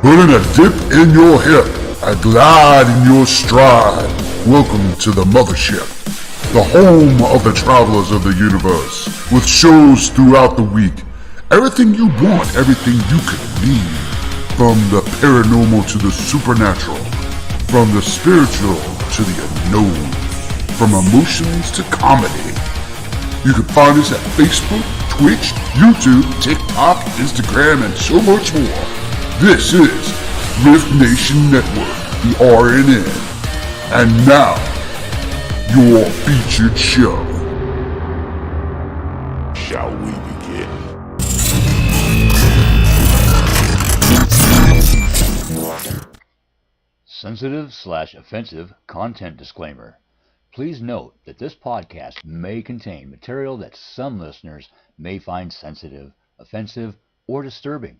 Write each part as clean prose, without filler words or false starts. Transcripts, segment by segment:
putting a dip in your hip, a glide in your stride. Welcome to the mothership, the home of the travelers of the universe, with shows throughout the week. Everything you want, everything you could need. From the paranormal to the supernatural, from the spiritual to the unknown, from emotions to comedy. You can find us at Facebook, Twitch, YouTube, TikTok, Instagram, and so much more. This is R.I.F.T Nation Network, the RNN. And now, your featured show. Shall we begin? Sensitive/offensive content disclaimer. Please note that this podcast may contain material that some listeners may find sensitive, offensive, or disturbing.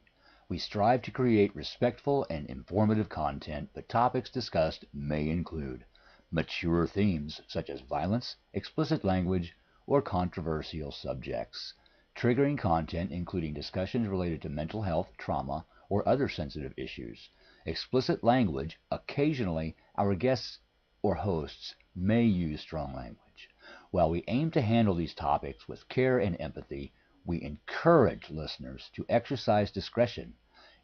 We strive to create respectful and informative content, but topics discussed may include mature themes such as violence, explicit language, or controversial subjects, triggering content including discussions related to mental health, trauma, or other sensitive issues, explicit language. Occasionally, our guests or hosts may use strong language. While we aim to handle these topics with care and empathy, we encourage listeners to exercise discretion.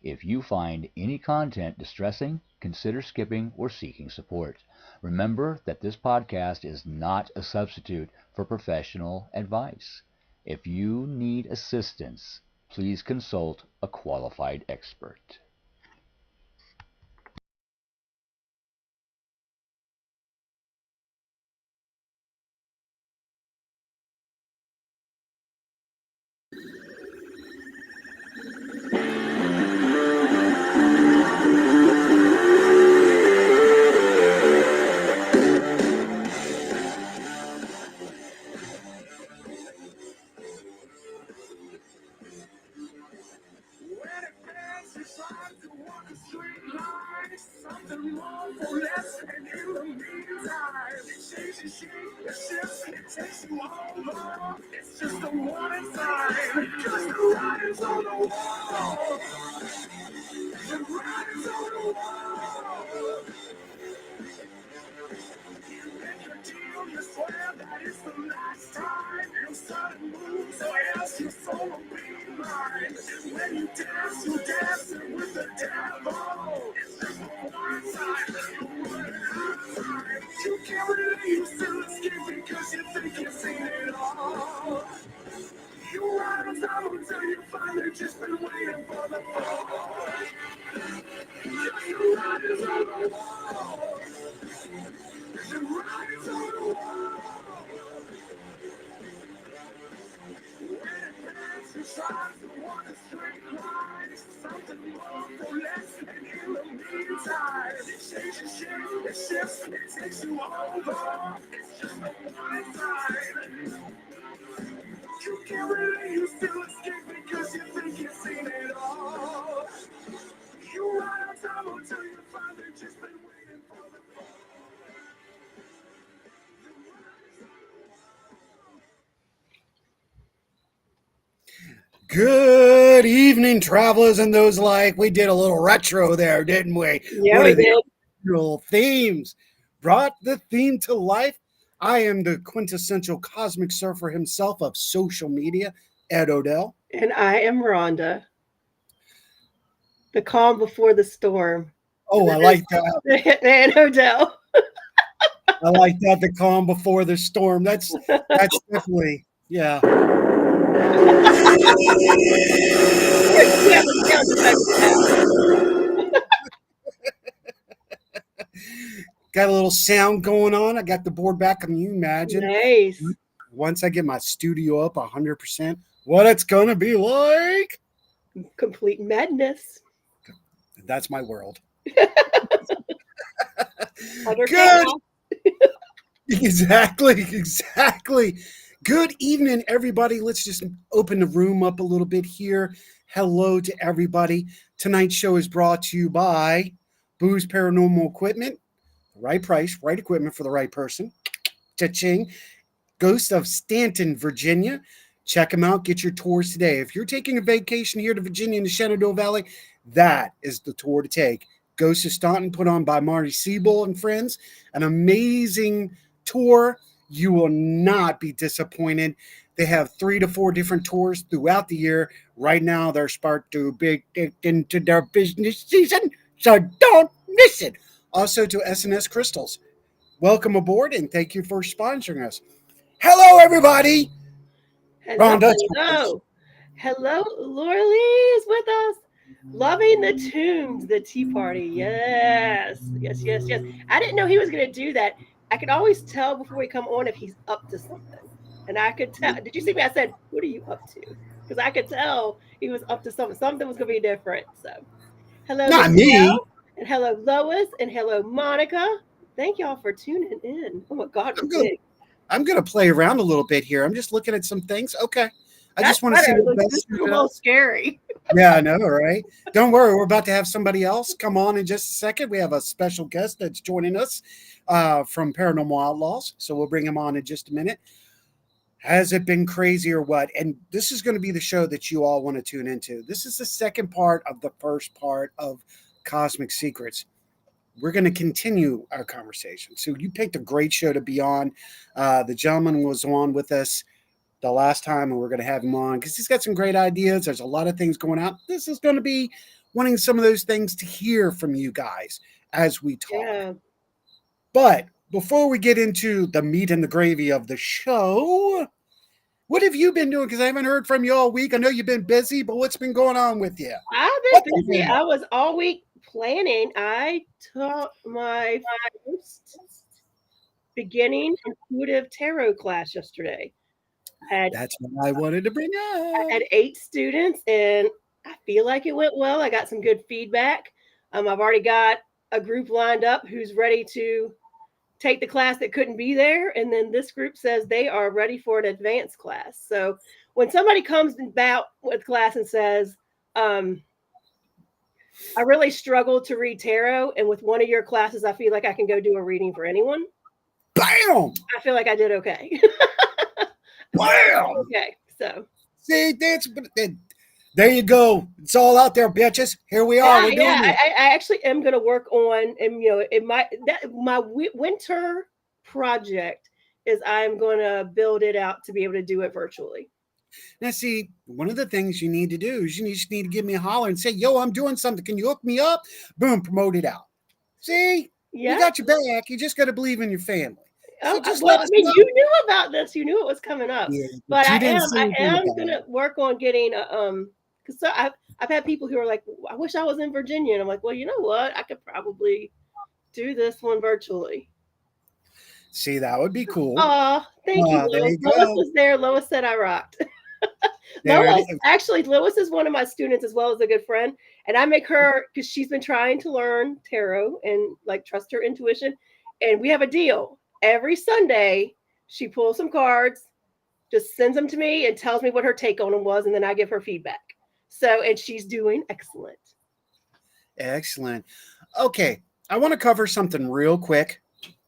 If you find any content distressing, consider skipping or seeking support. Remember that this podcast is not a substitute for professional advice. If you need assistance, please consult a qualified expert. Good evening, travelers and those like. We did a little retro there, didn't we? Yeah, we did. Original themes brought the theme to life. I am the quintessential cosmic surfer himself of social media, Ed Odell. And I am Rhonda. The calm before the storm. Oh, I like that. And Odell. I like that. The calm before the storm. That's definitely, yeah. Got a little sound going on. I got the board back. Can you imagine? Nice. Once I get my studio up 100%, what it's gonna be like? Complete madness. That's my world. Good. Exactly. Good evening, everybody. Let's just open the room up a little bit here. Hello to everybody. Tonight's show is brought to you by Boo's Paranormal Equipment. Right price, right equipment for the right person. Cha-ching. Ghost of Stanton, Virginia. Check them out. Get your tours today. If you're taking a vacation here to Virginia in the Shenandoah Valley, that is the tour to take. Ghost of Staunton, put on by Marty Siebel and friends. An amazing tour. You will not be disappointed. They have 3 to 4 different tours throughout the year. Right now, they're sparked to big into their business season, so don't miss it. Also to SNS Crystals, welcome aboard and thank you for sponsoring us. Hello, everybody. Hello, Rhonda, hello. Hello, Laura Lee's with us. Loving the tunes, the tea party. Yes, yes, yes, yes. I didn't know he was going to do that. I could always tell before we come on if he's up to something. And I could tell. Did you see me? I said, "What are you up to?" Because I could tell he was up to something. Something was going to be different. So, hello, not Michelle. me. And hello, Lois. And hello, Monica. Thank y'all for tuning in. Oh, my God, we're I'm going. big. I'm going to play around a little bit here. I'm just looking at some things. Okay. I That's just want to see better. what This best is a suited little us. scary. Yeah, I know, right? Don't worry. We're about to have somebody else come on in just a second. We have a special guest that's joining us from Paranormal Outlaws. So we'll bring him on in just a minute. Has it been crazy or what? And this is going to be the show that you all want to tune into. This is the second part of the first part of Cosmic Secrets. We're going to continue our conversation. So you picked a great show to be on. The gentleman was on with us the last time, and we're going to have him on because he's got some great ideas. There's a lot of things going on. This is going to be wanting some of those things to hear from you guys as we talk. Yeah. But before we get into the meat and the gravy of the show, what have you been doing? Because I haven't heard from you all week. I know you've been busy, but what's been going on with you? I've What been the busy. hell? I was all week planning. I taught my first beginning intuitive tarot class yesterday. Had That's what I wanted to bring I up. had 8 students, and I feel like it went well. I got some good feedback. I've already got a group lined up who's ready to take the class that couldn't be there, and then this group says they are ready for an advanced class. So when somebody comes about with class and says, I really struggle to read tarot, and with one of your classes, I feel like I can go do a reading for anyone. Bam! I feel like I did okay. Bam! Okay, so See, there you go. It's all out there, bitches. Here we are. We're doing it. I actually am going to work on, and my winter project is I'm going to build it out to be able to do it virtually. Now, see, one of the things you need to do is you just need to give me a holler and say, yo, I'm doing something. Can you hook me up? Boom, promote it out. See, Yeah. we got your back. You just got to believe in your family. So Oh, just well, let I us mean, know. you knew about this. You knew it was coming up. Yeah, But you I didn't am say I anything am about gonna it. work on getting a because so I've had people who are like, I wish I was in Virginia, and I'm like, well, you know what? I could probably do this one virtually. See, that would be cool. Oh, thank you, There Lois. you Lois go. was there. Lois said I rocked. There it Lois, is. actually, Lois is one of my students as well as a good friend. And I make her, because she's been trying to learn tarot and like trust her intuition. And we have a deal. Every Sunday, she pulls some cards, just sends them to me and tells me what her take on them was. And then I give her feedback. So, and she's doing excellent. Excellent. Okay, I want to cover something real quick.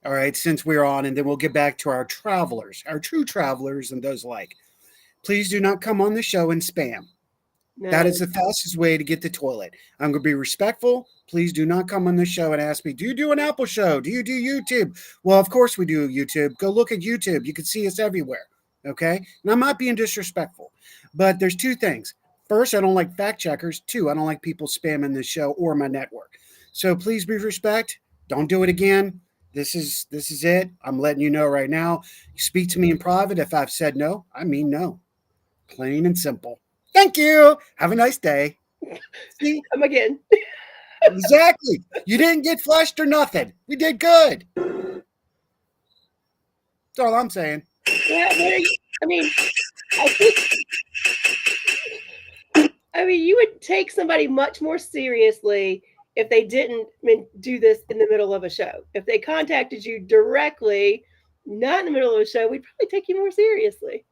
All right, since we're on, and then we'll get back to our travelers, our true travelers, and those like. Please do not come on the show and spam. That No. is the fastest way to get the toilet. I'm going to be respectful. Please do not come on the show and ask me, do you do an Apple show? Do you do YouTube? Well, of course we do YouTube. Go look at YouTube. You can see us everywhere. Okay. And I'm not being disrespectful, but there's 2 things. First, I don't like fact checkers. 2, I don't like people spamming the show or my network. So please be respect. Don't do it again. This is it. I'm letting you know right now. Speak to me in private. If I've said no, I mean no. Plain and simple. Thank you. Have a nice day. See, Come again. exactly. You didn't get flushed or nothing. We did good. That's all I'm saying. Yeah, I mean, I think you would take somebody much more seriously if they didn't do this in the middle of a show. If they contacted you directly, not in the middle of a show, we'd probably take you more seriously.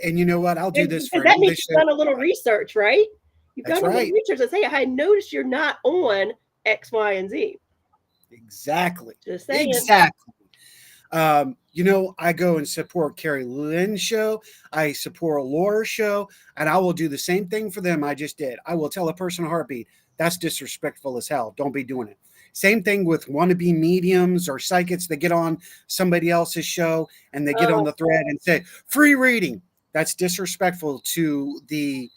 And you know what? I'll do this Because for that any of means the you've done a little shows. research, right? You've That's done a little right. research and say, I noticed you're not on X, Y, and Z. Exactly. Just saying. Exactly. I go and support Carrie Lynn's show. I support Laura's show, and I will do the same thing for them I just did. I will tell a person in a heartbeat, That's disrespectful as hell. Don't be doing it. Same thing with wannabe mediums or psychics that get on somebody else's show and they get on Oh, the thread and say free reading. That's disrespectful to the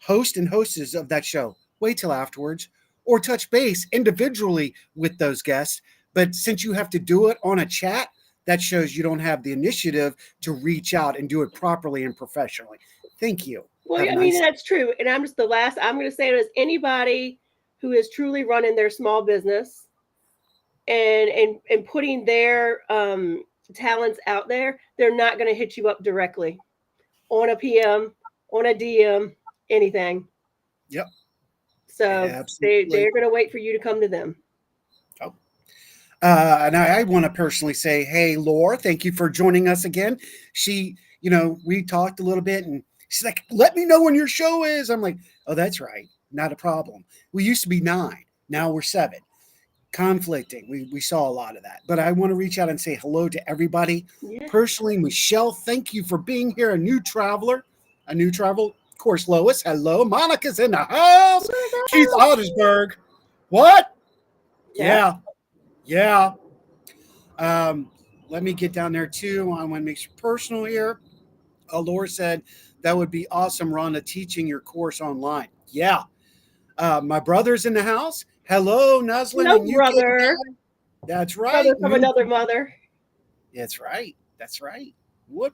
host and hostess of that show. Wait till afterwards or touch base individually with those guests. But since you have to do it on a chat, that shows you don't have the initiative to reach out and do it properly and professionally. Thank you. well, Have a I mean, nice that's true. And I'm just the last, I'm going to say it is anybody who is truly running their small business and putting their talents out there, they're not going to hit you up directly on a PM, on a DM, anything. Yep. So Absolutely. they're going to wait for you to come to them. Oh. And I want to personally say, hey, Laura, thank you for joining us again. She, we talked a little bit and she's like, let me know when your show is. I'm like, oh, that's right. Not a problem. We used to be 9. Now we're 7. Conflicting. We saw a lot of that. But I want to reach out and say hello to everybody. Yeah. Personally, Michelle, thank you for being here. A new traveler. Of course, Lois, hello. Monica's in the house. Keith Ottersberg. What? Yeah. Let me get down there too. I want to make sure personal here. Laura said that would be awesome, Rhonda, teaching your course online. Yeah. My brother's in the house. Hello, Nuslin. No, and brother. That's right. Brother from another mother. That's right. What?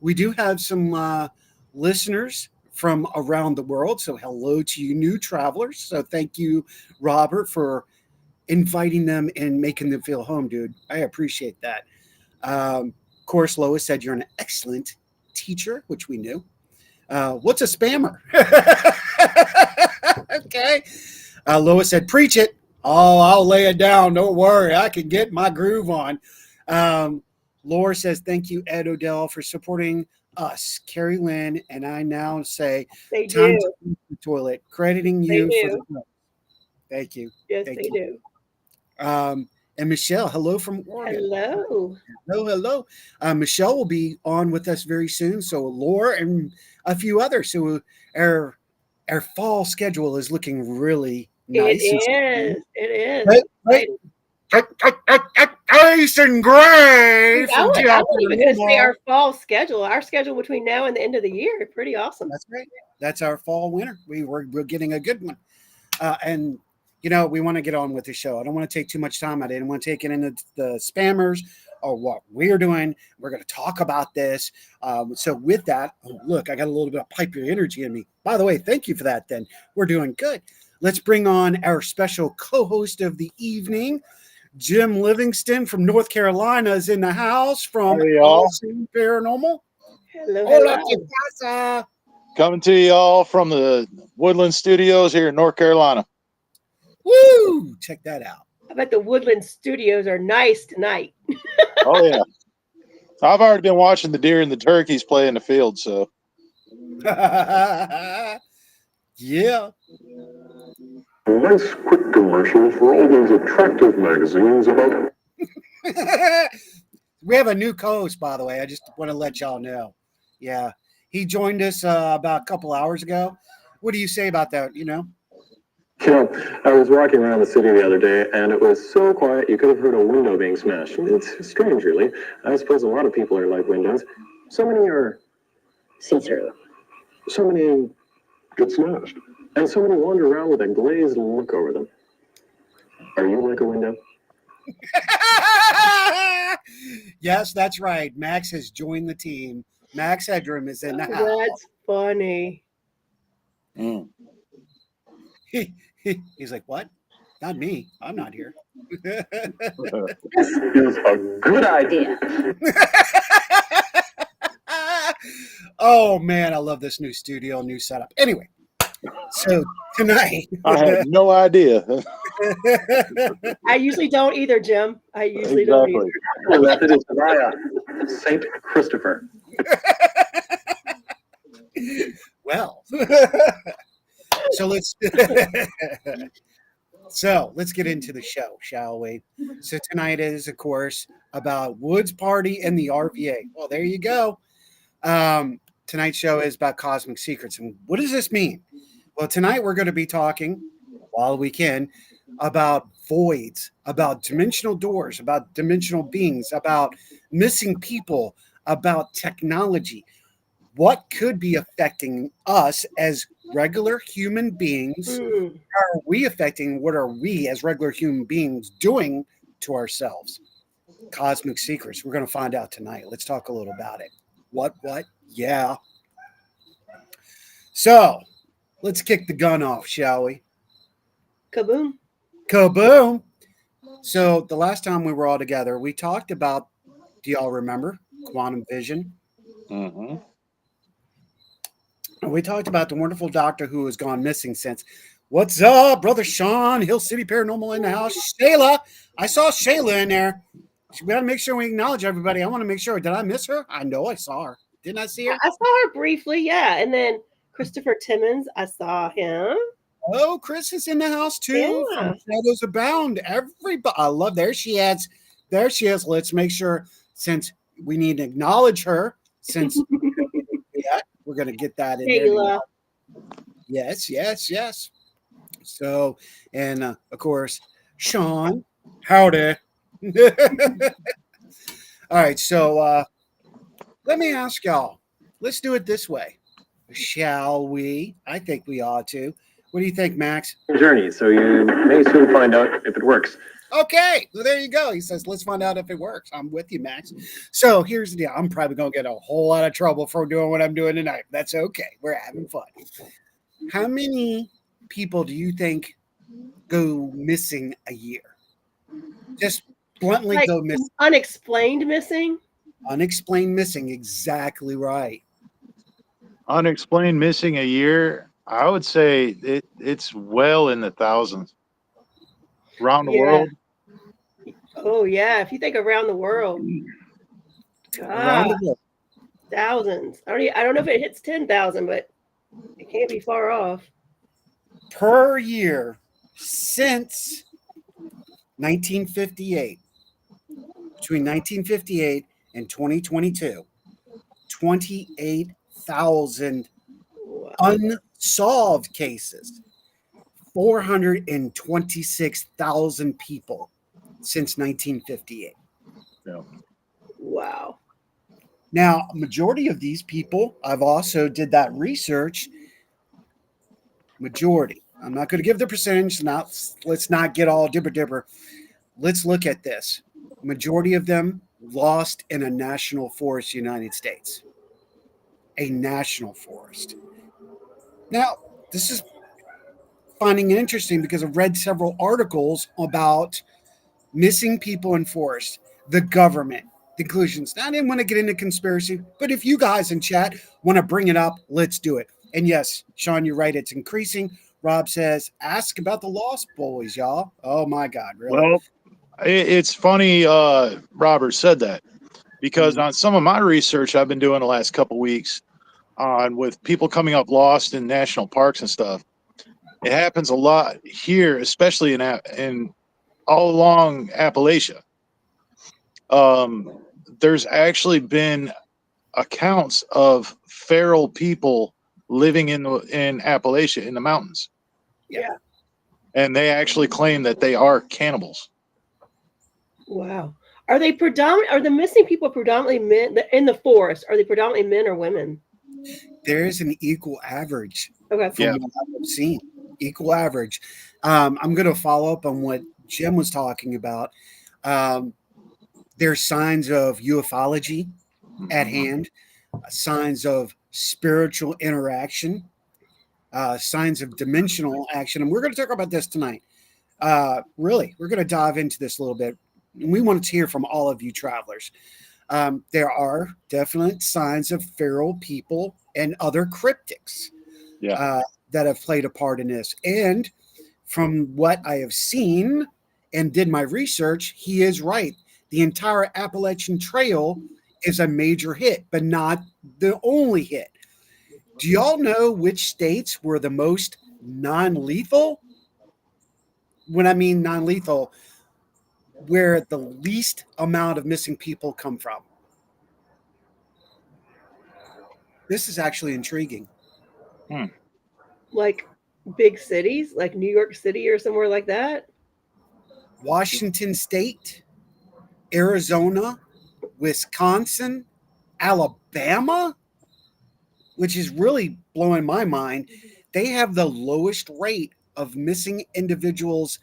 We do have some listeners from around the world. So hello to you new travelers. So thank you, Robert, for inviting them and making them feel home, dude. I appreciate that. Of course, Lois said you're an excellent teacher, which we knew. What's a spammer? Okay. Lois said, preach it. Oh, I'll lay it down. Don't worry. I can get my groove on. Laura says, thank you, Ed Odell, for supporting us. Carrie Lynn, and I now say, They time do. to use the toilet. Crediting They you for do. the Thank you. Yes, Thank they you. do. And Michelle, hello from Oregon. Hello. Hello. Michelle will be on with us very soon. So Laura and a few others. So our fall schedule is looking really nice. It is. Nice and gray. I wasn't even going to say our fall schedule. Our schedule between now and the end of the year, pretty awesome. That's great. That's our fall winter. We're getting a good one. And we want to get on with the show. I don't want to take too much time. I didn't want to take it into the spammers or what we're doing. We're going to talk about this. So with that, look, I got a little bit of pipe energy in me. By the way, thank you for that. Then we're doing good. Let's bring on our special co-host of the evening, Jim Livingston from North Carolina is in the house from Awesome Paranormal. Hello. Coming to y'all from the Woodland Studios here in North Carolina. Woo! Check that out. I bet the Woodland Studios are nice tonight. Oh, yeah. I've already been watching the deer and the turkeys play in the field, so. Yeah. A nice quick commercial for all those attractive magazines about. We have a new co-host, by the way. I just want to let y'all know. Yeah. He joined us about a couple hours ago. What do you say about that? I was walking around the city the other day, and it was so quiet you could have heard a window being smashed. It's strange, really. I suppose a lot of people are like windows. So many are see-through. So many get smashed. And so many wander around with a glazed look over them. Are you like a window? Yes, that's right. Max has joined the team. Max Hedrum is in the house. That's funny. He's like, what? Not me. I'm not here. This is a good idea. Oh, man, I love this new studio, new setup. Anyway, so tonight. I had no idea. I usually don't either, Jim. I usually don't either. The method is via Saint Christopher. Well, so let's get into the show, shall we? So tonight is, of course, about Wood's Party and the RVA. Well, there you go. Tonight's show is about cosmic secrets. And what does this mean? Well, tonight we're going to be talking while we can, about voids, about dimensional doors, about dimensional beings, about missing people, about technology. What could be affecting us as regular human beings? Hmm. How are we affecting? What are we as regular human beings doing to ourselves? Cosmic secrets. We're going to find out tonight. Let's talk a little about it. What? Yeah. So let's kick the gun off, shall we? Kaboom. Kaboom. So the last time we were all together, we talked about, do y'all remember, quantum vision? Mm-hmm. And we talked about the wonderful doctor who has gone missing since. What's up, Brother Sean? Hill City Paranormal in the house. Shayla. I saw Shayla in there. We got to make sure we acknowledge everybody. I want to make sure. Did I miss her? I know I saw her. Didn't I see her? I saw her briefly, yeah. And then Christopher Timmons, I saw him. Oh, Chris is in the house too. Yeah. From Shadows Abound. Everybody, I love. There she is. There she is. Let's make sure, since we need to acknowledge her, since we're going to get that in there. Shayla. Yes. So, and of course, Sean, howdy. All right, so let me ask y'all. Let's do it this way, shall we? I think we ought to. What do you think, Max? Journey, so you may soon find out if it works. Okay, well, there you go. He says, let's find out if it works. I'm with you, Max. So here's the deal. I'm probably going to get a whole lot of trouble for doing what I'm doing tonight. That's okay. We're having fun. How many people do you think go missing a year? Just bluntly Like go missing. unexplained missing? Unexplained missing. Exactly right. Unexplained missing a year. I would say it's well in the thousands around the Yeah. world. Oh, yeah. If you think around the world, Around the world. thousands. I don't know if it hits 10,000, but it can't be far off. Per year since 1958. Between 1958 and 2022, 28,000 Wow. unsolved cases, 426,000 people since 1958. Yeah. Wow. Now, a majority of these people, I've also did that research. Majority. I'm not going to give the percentage. Let's not get all dibber. Let's look at this. Majority of them lost in a national forest, United States. A national forest. Now, this is finding it interesting because I've read several articles about missing people in forest, the government, the conclusions. Now, I didn't want to get into conspiracy, but if you guys in chat want to bring it up, let's do it. And yes, Sean, you're right. It's increasing. Rob says, ask about the Lost Boys, y'all. Oh, my God. Really? Well, it's funny Robert said that because on some of my research I've been doing the last couple weeks on with people coming up lost in national parks and stuff, it happens a lot here, especially in all along Appalachia. There's actually been accounts of feral people living in Appalachia in the mountains. Yeah. And they actually claim that they are cannibals. Wow. Are the missing people predominantly men in the forest? Are they predominantly men or women? There's an equal average Okay. from what I've seen. Equal average. I'm going to follow up on what Jim was talking about. There's signs of ufology at hand, signs of spiritual interaction, signs of dimensional action. And we're going to talk about this tonight. Really, we're going to dive into this a little bit. We want to hear from all of you travelers. There are definite signs of feral people and other cryptics that have played a part in this. And from what I have seen and did my research, he is right. The entire Appalachian Trail is a major hit, but not the only hit. Do y'all know which states were the most non-lethal? When I mean non-lethal, where the least amount of missing people come from. This is actually intriguing. Like big cities like New York City or somewhere like that? Washington State, Arizona, Wisconsin, Alabama, which is really blowing my mind. They have the lowest rate of missing individuals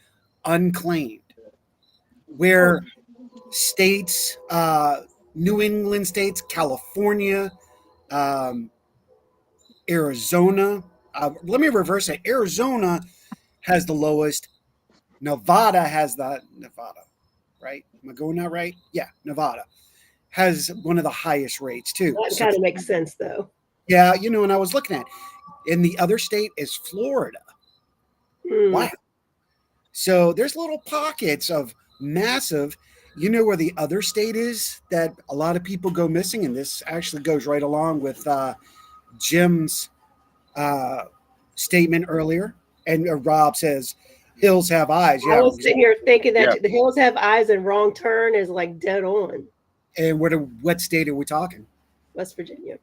unclaimed, where states, New England states, California, um, Arizona. Let me reverse it. Arizona has the lowest. Nevada has Nevada, right? Am I going that right? Yeah, Nevada has one of the highest rates too. That So kind of makes sense, though. yeah, and I was looking at, and the other state is Florida. Wow. So there's little pockets of massive. You know where the other state is that a lot of people go missing, and this actually goes right along with Jim's statement earlier. And Rob says, "Hills have eyes." I Yeah, was sitting here thinking that Yeah. the hills have eyes and wrong turn is like dead on. and what state are we talking? West Virginia.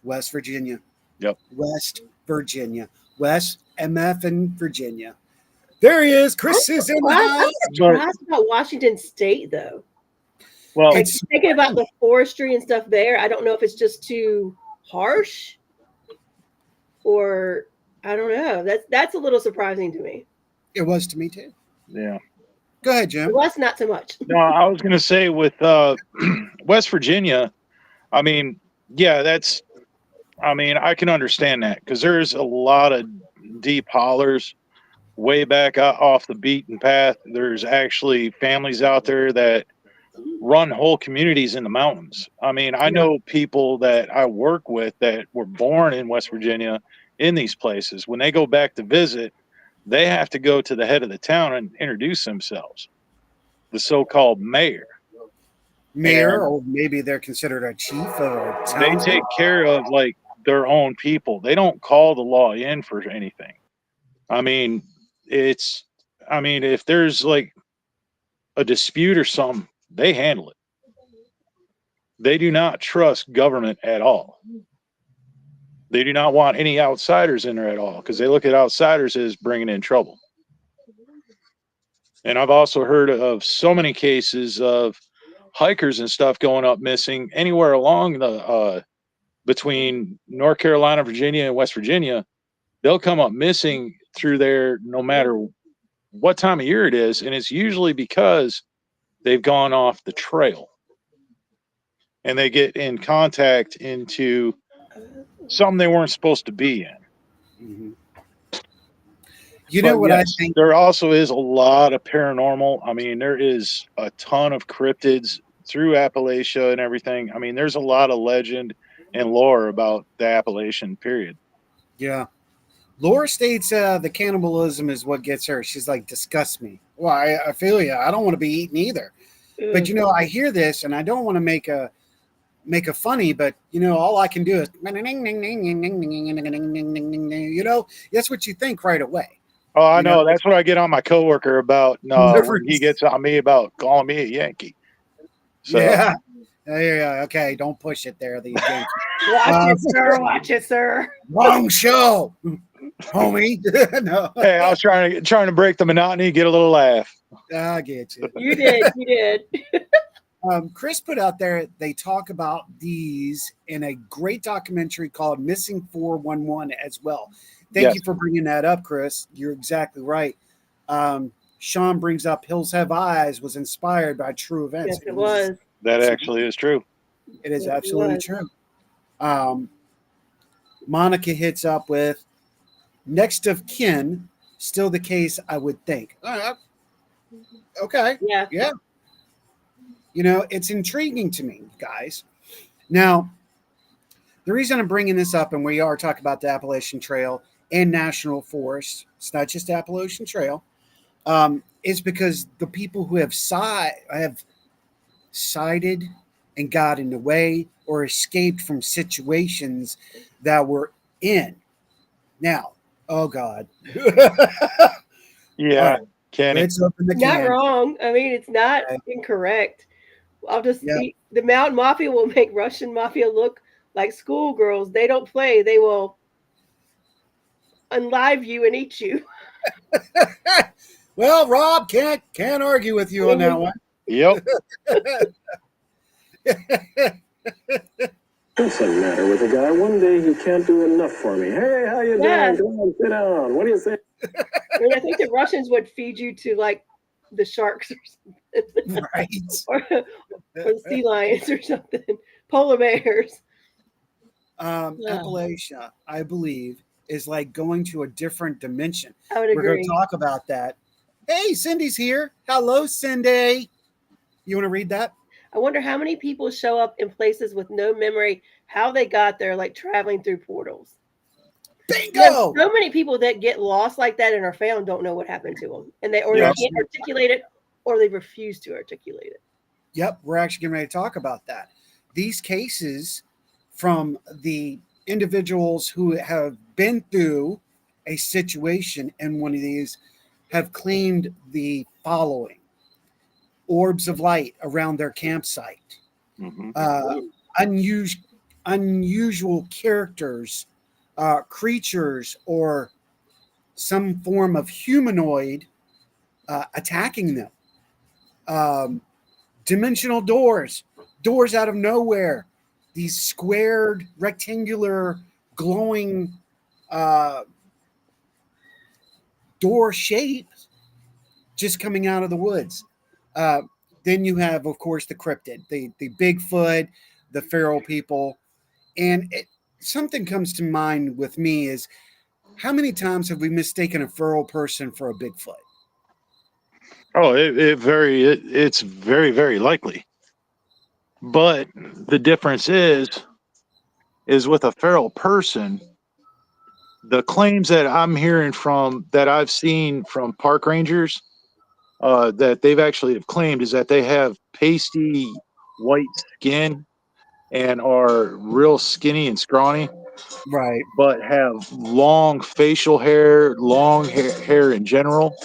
West Virginia. Yep. West Virginia. West MF and Virginia. There he is. Chris is in the house. I'm surprised about Washington State, though. Well, Like, It's thinking about the forestry and stuff there, I don't know if it's just too harsh, or I don't know. That's a little surprising to me. it was to me too. yeah. Go ahead, Jim. West, not so much. No, I was going to say with West Virginia, I mean, yeah, I can understand that because there's a lot of deep hollers way back off the beaten path. There's actually families out there that run whole communities in the mountains. I mean, I know people that I work with that were born in West Virginia in these places. When they go back to visit, they have to go to the head of the town and introduce themselves, the so-called mayor. Mayor, And or maybe they're considered a chief or a they townsman. take care of like their own people. They don't call the law in for anything. I mean, if there's like a dispute or something, they handle it. They do not trust government at all. They do not want any outsiders in there at all because they look at outsiders as bringing in trouble. And I've also heard of so many cases of hikers and stuff going up missing anywhere along the between North Carolina, Virginia, and West Virginia. They'll come up missing through there no matter what time of year it is, and it's usually because they've gone off the trail and they get in contact into something they weren't supposed to be in. Mhm. You know what I think? There also is a lot of paranormal. I mean, there is a ton of cryptids through Appalachia and everything. I mean, there's a lot of legend and lore about the Appalachian period. Yeah. Laura states the cannibalism is what gets her. She's like, disgusts me. Well, I feel you. I don't want to be eaten either. But I hear this and I don't want to make a funny, but all I can do is that's what you think right away. Oh, I know. That's what I get on my coworker about. When he gets on me about calling me a Yankee. So, yeah. Okay, don't push it there. The Watch it, sir. Watch it, sir. Wrong show, homie. No. Hey, I was trying to break the monotony, get a little laugh. I get you. You did. You did. Chris put out there, they talk about these in a great documentary called Missing 411 as well. Thank you for bringing that up, Chris. You're exactly right. Sean brings up Hills Have Eyes was inspired by true events. Yes, it was. That actually is true. It is absolutely true. Monica hits up with next of kin, still the case, I would think. Okay. Yeah. It's intriguing to me, guys. Now, the reason I'm bringing this up, and we are talking about the Appalachian Trail and National Forest, it's not just Appalachian Trail, is because the people who have sided and got in the way or escaped from situations that we're in. Now, oh God. Yeah, Kenny. Let's open the Not can. wrong. I mean, it's not incorrect. The Mountain Mafia will make Russian Mafia look like schoolgirls. They don't play. They will unlive you and eat you. Well, Rob can't argue with you on that one. Yep. What's the matter with the guy? One day he can't do enough for me. Hey, how you Yeah. doing? Come on, sit down. What do you say? And I think the Russians would feed you to like the sharks or something, Right. or the sea lions or something, polar bears. Yeah. Appalachia, I believe, is like going to a different dimension. I would We're going agree. to talk about that. Hey, Cindy's here. Hello, Cindy. You want to read that? I wonder how many people show up in places with no memory, how they got there, like traveling through portals. Yeah, Bingo. so many people that get lost like that and are found don't know what happened to them, and they Yes. can't articulate it, or they refuse to articulate it. Yep, we're actually getting ready to talk about that. These cases from the individuals who have been through a situation in one of these have claimed the following: orbs of light around their campsite, Mhm. unusual characters, creatures, or some form of humanoid attacking them. Dimensional doors out of nowhere, these squared, rectangular, glowing door shapes just coming out of the woods. Then you have, of course, the cryptid, the Bigfoot, the feral people. And something comes to mind with me is, how many times have we mistaken a feral person for a Bigfoot? Oh, it's very, very likely. But the difference is with a feral person, the claims that I'm hearing from that I've seen from park rangers that they've actually have claimed is that they have pasty white skin and are real skinny and scrawny, Right. but have long facial hair, long hair in general,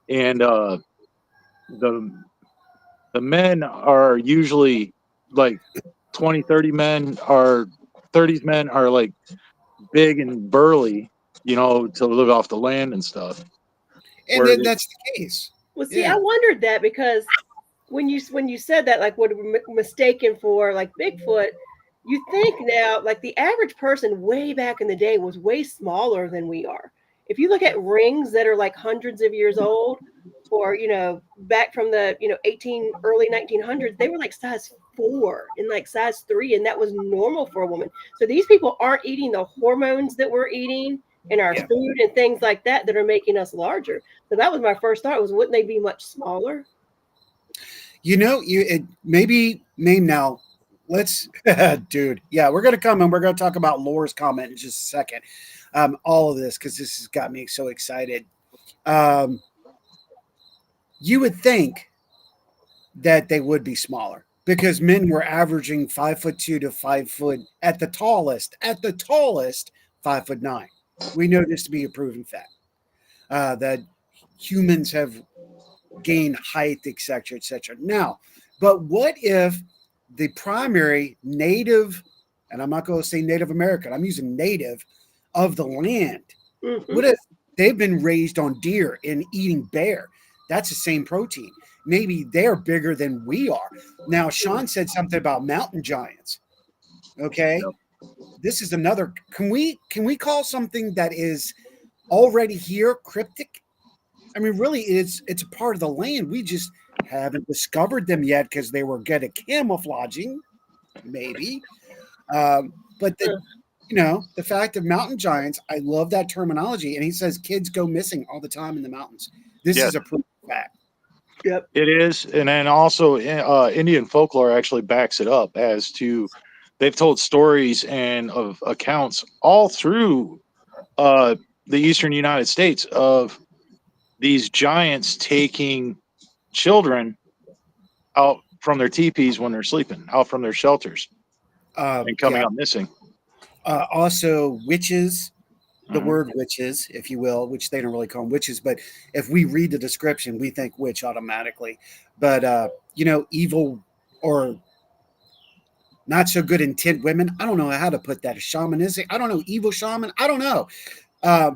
and the the men are usually like 20, 30 men are 30s men are like big and burly, to live off the land and stuff. And Where then they, that's the case. Well, see, Yeah. I wondered that because when you said that, like what we're mistaken for like Bigfoot, you think now like the average person way back in the day was way smaller than we are. If you look at rings that are like hundreds of years old, or back from the early 1900s, they were like size 4 and like size 3, and that was normal for a woman. So these people aren't eating the hormones that we're eating in our Yeah. food and things like that are making us larger. So that was my first thought, was wouldn't they be much smaller? Maybe name now. Let's, dude. Yeah, we're gonna come and we're gonna talk about Laura's comment in just a second. All of this because this has got me so excited. You would think that they would be smaller because men were averaging 5'2" to 5 foot at the tallest. 5'9". We know this to be a proven fact that humans have gained height, etc., etc. Now, but what if the primary native, and I'm not going to say Native American, I'm using native of the land. Mm-hmm. What if they've been raised on deer and eating bear? That's the same protein. Maybe they're bigger than we are. Now, Sean said something about mountain giants. Okay. Yep. This is another. Can we call something that is already here cryptic? I mean, really, it's a part of the land. We just haven't discovered them yet because they were good at camouflaging, maybe. But the fact of mountain giants, I love that terminology. And he says kids go missing all the time in the mountains. This Yes. is a proven fact. Yep. it is, and then also Indian folklore actually backs it up as to they've told stories and of accounts all through the eastern United States of these giants taking children out from their teepees when they're sleeping, out from their shelters, and coming Yeah. up missing. Also, witches, the Mhm. word witches, if you will, which they don't really call them witches, but if we read the description, we think witch automatically. But, evil or not so good intent women, I don't know how to put that. A shamanistic, I don't know, evil shaman, I don't know.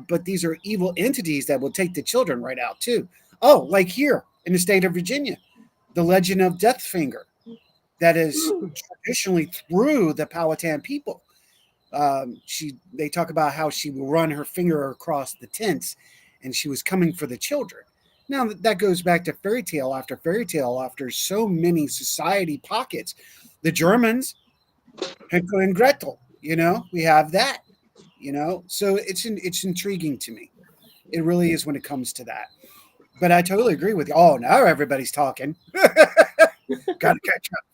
But these are evil entities that will take the children right out too. Oh, like here in the state of Virginia, the legend of Deathfinger that is traditionally through the Powhatan people. They talk about how she will run her finger across the tents, and she was coming for the children. Now that goes back to fairy tale after so many society pockets. The Germans, Henkel and Gretel, we have that, so it's intriguing to me. It really is when it comes to that. But I totally agree with you. Oh, now everybody's talking. Got to catch up.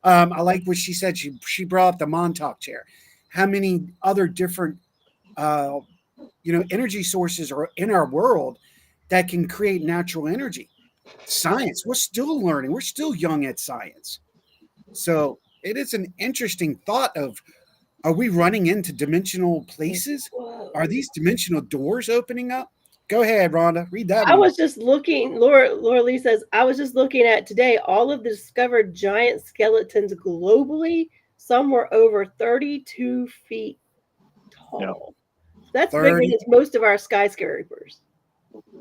I like what she said. She brought up the Montauk chair. How many other different, uh, energy sources are in our world that can create natural energy? Science. We're still learning. We're still young at science. So it is an interesting thought of, are we running into dimensional places? Whoa. Are these dimensional doors opening up? Go ahead, Rhonda. Read that I one. was just looking, Laura Lee says, I was just looking at today all of the discovered giant skeletons globally. Some were over 32 feet tall. That's bigger 30. than most of our skyscrapers.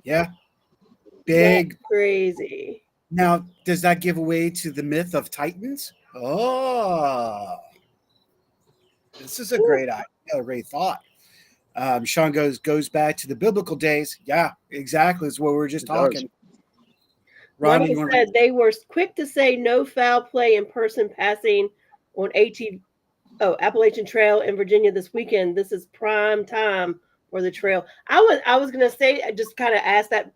Yeah. That's Big. crazy. Now, does that give away to the myth of Titans? Oh, this is a great idea, a great thought. Sean goes back to the biblical days. Yeah, exactly. It's what we were just talking. Ronnie, Monica said they were quick to say no foul play in person passing on Appalachian Trail in Virginia this weekend. This is prime time for the trail. I was gonna say, I just kind of ask that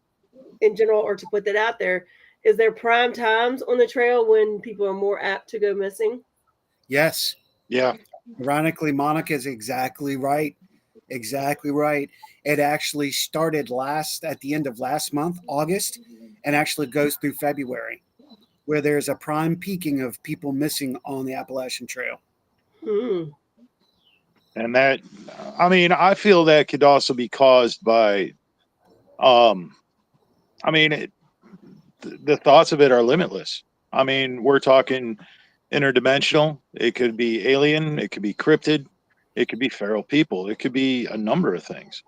in general, or to put that out there. Is there prime times on the trail when people are more apt to go missing? Yes. Yeah. Ironically, Monica is exactly right. Exactly right. It actually started at the end of last month, August, and actually goes through February, where there's a prime peaking of people missing on the Appalachian Trail. And that, I feel that could also be caused by, the thoughts of it are limitless. We're talking interdimensional. It could be alien. It could be cryptid. It could be feral people. It could be a number of things.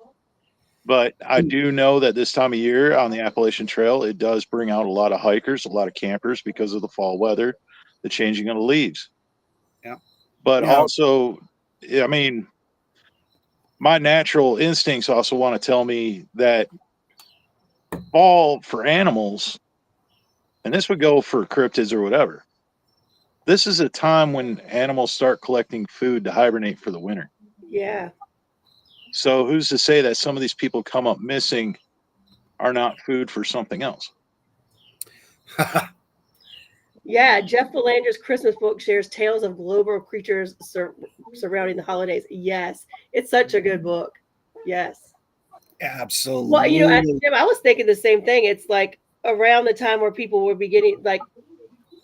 But I do know that this time of year on the Appalachian Trail, it does bring out a lot of hikers, a lot of campers because of the fall weather, the changing of the leaves. Yeah. But Now, also, my natural instincts also want to tell me that fall for animals, and this would go for cryptids or whatever, this is a time when animals start collecting food to hibernate for the winter. Yeah. So who's to say that some of these people come up missing are not food for something else? Yeah, Jeff Belanger's Christmas book shares tales of global creatures surrounding the holidays. Yes, it's such a good book. Yes. absolutely. Well, Jim, I was thinking the same thing. It's like around the time where people were beginning, like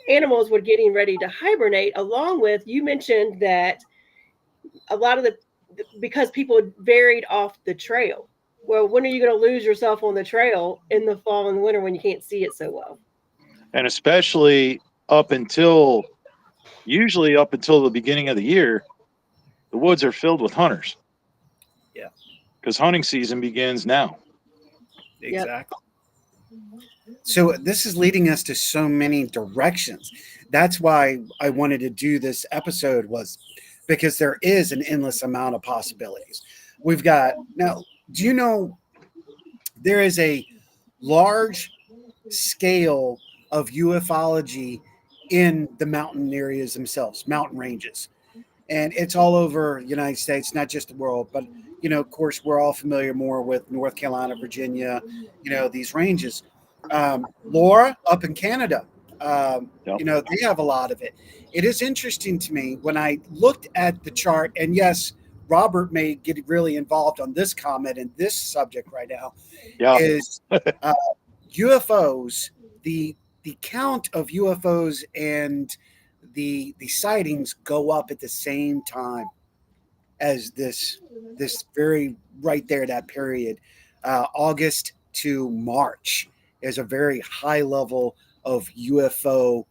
animals were getting ready to hibernate, along with, you mentioned that a lot of because people varied off the trail. Well, when are you going to lose yourself on the trail in the fall and winter when you can't see it so well? And especially usually up until the beginning of the year, the woods are filled with hunters. Yeah. Because hunting season begins now. Exactly. So this is leading us to so many directions. That's why I wanted to do this episode, was because there is an endless amount of possibilities. We've got now, do you know there is a large scale of ufology in the mountain areas themselves, mountain ranges? And it's all over the United States, not just the world, but of course, we're all familiar more with North Carolina, Virginia, these ranges. Laura up in Canada, Yep. they have a lot of it. It is interesting to me when I looked at the chart, and yes, Robert may get really involved on this comment and this subject right now. Yeah. Is UFOs, the count of UFOs and the sightings go up at the same time as this very right there, that period, August to March, is a very high level of UFO,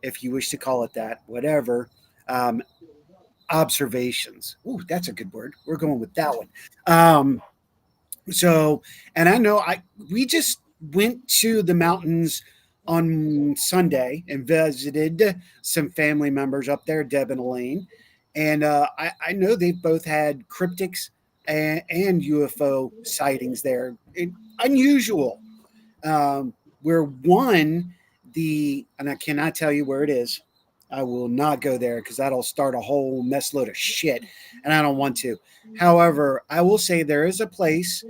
if you wish to call it that, whatever, observations. Ooh, that's a good word. We're going with that one. So, and I know we just went to the mountains on Sunday and visited some family members up there, Deb and Elaine, and I know they've both had cryptics and UFO sightings there. Unusual. Where one, and I cannot tell you where it is. I will not go there because that'll start a whole mess load of shit, and I don't want to. However, I will say there is a place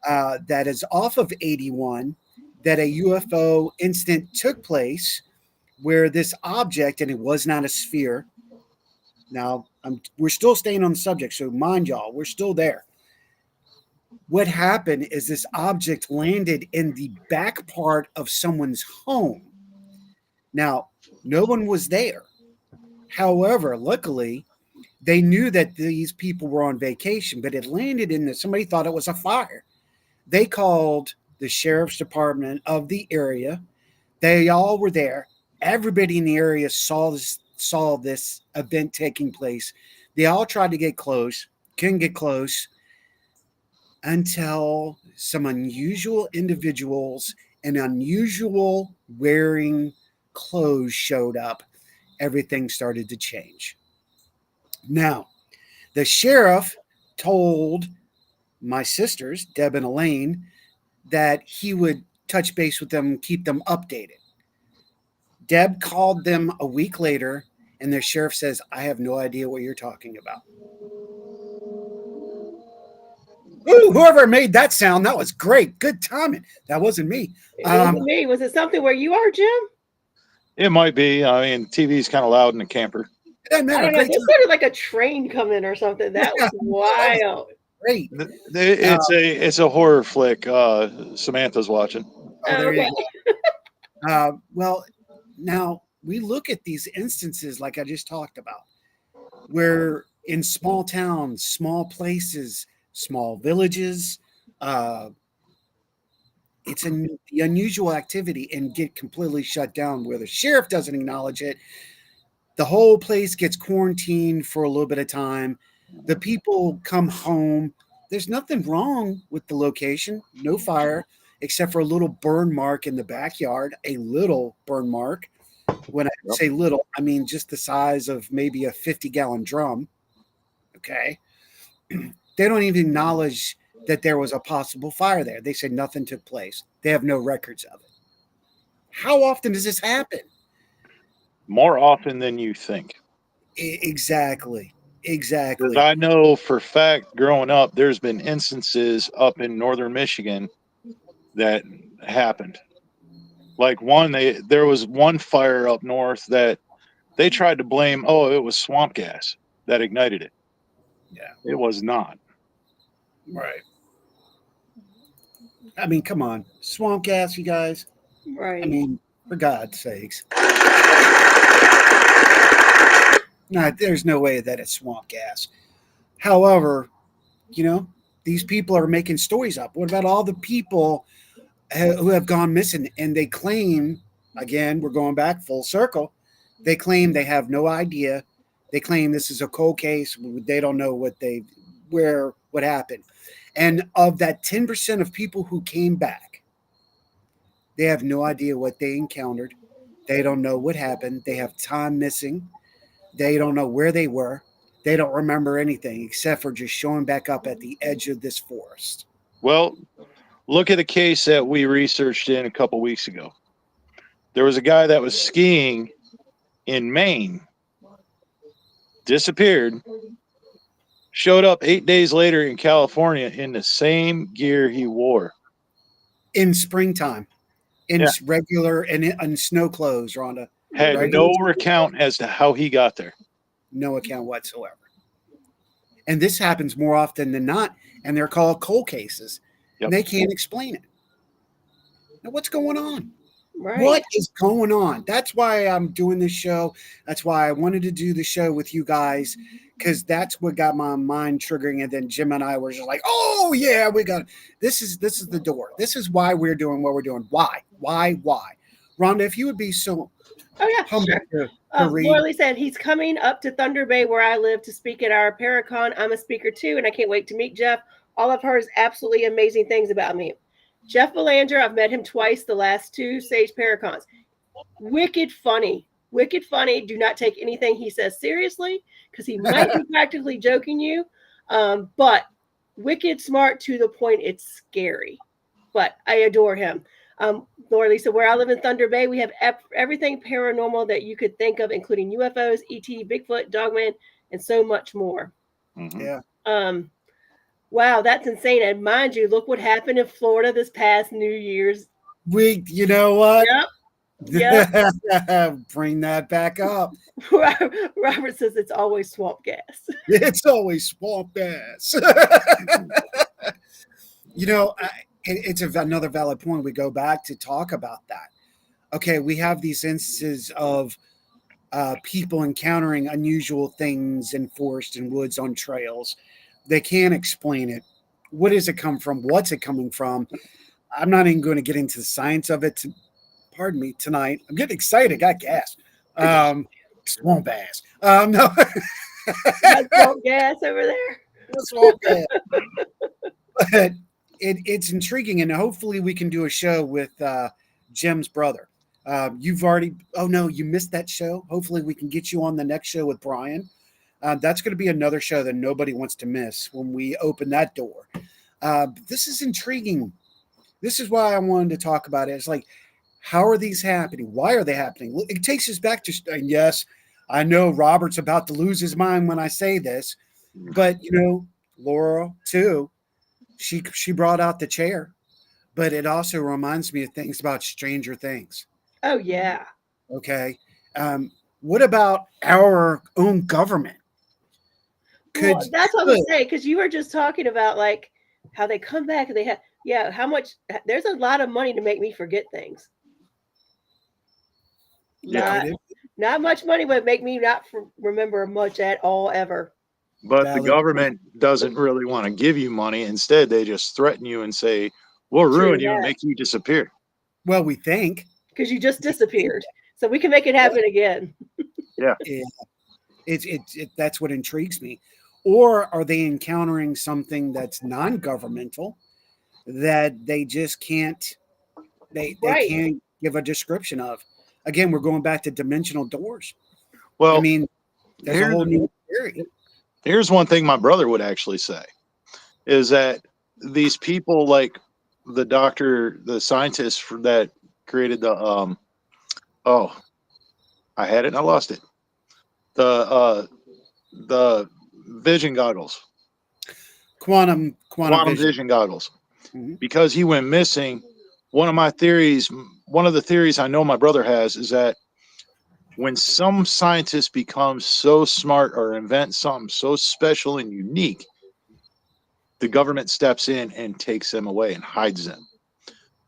that is off of 81 that a UFO incident took place where this object, and it was not a sphere. Now, we're still staying on the subject, so mind y'all, we're still there. What happened is this object landed in the back part of someone's home. Now, no one was there. However, luckily, they knew that these people were on vacation, but it landed in somebody thought it was a fire. They called the sheriff's department of the area. They all were there. Everybody in the area saw this event taking place. They all tried to get close, couldn't get close until some unusual individuals and unusual wearing clothes showed up. Everything started to change. Now, the sheriff told my sisters, Deb and Elaine, that he would touch base with them, keep them updated. Deb called them a week later, and the sheriff says, I have no idea what you're talking about. Ooh, whoever made that sound, that was great. Good timing. That wasn't me. It wasn't me. Was it something where you are, Jim? It might be. I mean, TV's kind of loud in the camper. It doesn't matter. I don't know. It sounded like a train coming or something. That was wild. Great. It's a horror flick. Samantha's watching. Oh, there you go. Well, now we look at these instances like I just talked about, where in small towns, small places, small villages, it's the unusual activity and get completely shut down where the sheriff doesn't acknowledge it. The whole place gets quarantined for a little bit of time. The people come home. There's nothing wrong with the location. No fire, except for a little burn mark in the backyard, a little burn mark. When I say little, I mean just the size of maybe a 50-gallon drum. Okay. They don't even acknowledge that there was a possible fire there. They say nothing took place. They have no records of it. How often does this happen? More often than you think. Exactly. Because I know for a fact, growing up, there's been instances up in northern Michigan that happened. Like there was one fire up north that they tried to blame, it was swamp gas that ignited it. Yeah. It was not. Right. I mean, come on. Swamp gas, you guys. Right. I mean, for God's sakes. No, there's no way that it's swamp gas. However, these people are making stories up. What about all the people who have gone missing? And they claim, again, we're going back full circle. They claim they have no idea. They claim this is a cold case. They don't know what happened. And of that 10% of people who came back, they have no idea what they encountered. They don't know what happened. They have time missing. They don't know where they were. They don't remember anything except for just showing back up at the edge of this forest. Well, look at a case that we researched in a couple weeks ago. There was a guy that was skiing in Maine, disappeared, showed up 8 days later in California in the same gear he wore. In springtime, in regular and snow clothes, Rhonda. Had no recount as to how he got there. No account whatsoever. And this happens more often than not, and they're called cold cases. Yep. And they can't explain it. Now, what's going on? Right. What is going on? That's why I'm doing this show. That's why I wanted to do the show with you guys, because that's what got my mind triggering. And then Jim and I were just like, oh, yeah, this is the door. This is why we're doing what we're doing. Why? Rhonda, if you would be so Oh yeah, humble sure. to read. Morley said he's coming up to Thunder Bay where I live to speak at our Paracon. I'm a speaker too, and I can't wait to meet Jeff. All I've heard is absolutely amazing things about me. Jeff Belanger, I've met him twice the last two Sage Paracons. Wicked funny. Wicked funny. Do not take anything he says seriously because he might be practically joking you. But wicked smart to the point it's scary. But I adore him. Laura Lisa, where I live in Thunder Bay, we have everything paranormal that you could think of, including UFOs, ET, Bigfoot, Dogman, and so much more. Mhm. Yeah. Wow, that's insane. And mind you, look what happened in Florida this past New Year's. You know what? Yep. Bring that back up. Robert says it's always swamp gas. It's always swamp gas. It's another valid point. We go back to talk about that. Okay, we have these instances of people encountering unusual things in forest and woods on trails. They can't explain it. What does it come from? What's it coming from? I'm not even going to get into the science of it. Pardon me tonight. I'm getting excited. Got gas. Swamp ass. No. Swamp gas over there. Swamp gas. But it's intriguing, and hopefully we can do a show with Jim's brother. You've already. Oh no, you missed that show. Hopefully we can get you on the next show with Brian. That's going to be another show that nobody wants to miss when we open that door. This is intriguing. This is why I wanted to talk about it. It's like, how are these happening? Why are they happening? It takes us back to, and yes, I know Robert's about to lose his mind when I say this, but Laura too, she brought out the chair, but it also reminds me of things about Stranger Things. Oh yeah. Okay. What about our own government? That's what I'm saying, because you were just talking about like how they come back and they have how much there's a lot of money to make me forget things. Yeah. Not much money would make me not remember much at all ever. But the government doesn't really want to give you money. Instead, they just threaten you and say, we'll ruin you and make you disappear. Well, we think. Because you just disappeared. So we can make it happen again. Yeah. That's what intrigues me. Or are they encountering something that's non-governmental that they just can't can't give a description of? Again, we're going back to dimensional doors. Well, I mean, there's a whole new theory. Here's one thing my brother would actually say is that these people, like the doctor, the scientist that created the I had it and I lost it. The vision goggles. Quantum vision goggles. Mm-hmm. Because he went missing, one of the theories I know my brother has is that when some scientists become so smart or invent something so special and unique, the government steps in and takes them away and hides them,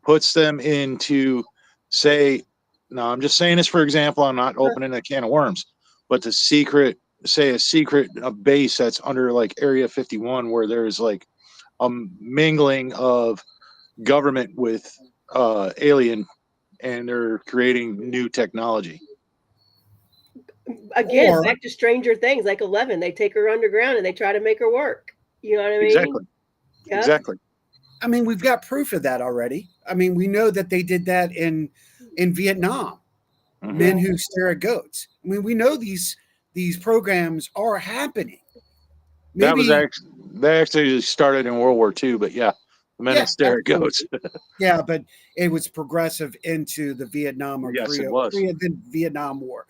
puts them into, say, now I'm just saying this for example, I'm not opening a can of worms, but a secret base that's under like Area 51 where there's like a mingling of government with alien, and they're creating new technology. Again, back to Stranger Things, like 11, they take her underground and they try to make her work. You know what I mean? Exactly. Yep. Exactly. I mean, we've got proof of that already. I mean, we know that they did that in Vietnam. Mm-hmm. Men who stare at goats. I mean, we know these programs are happening. Maybe, they actually started in World War II, but yeah, the men who stare at goats. Yeah, but it was progressive into the Vietnam or Korea, then Vietnam War.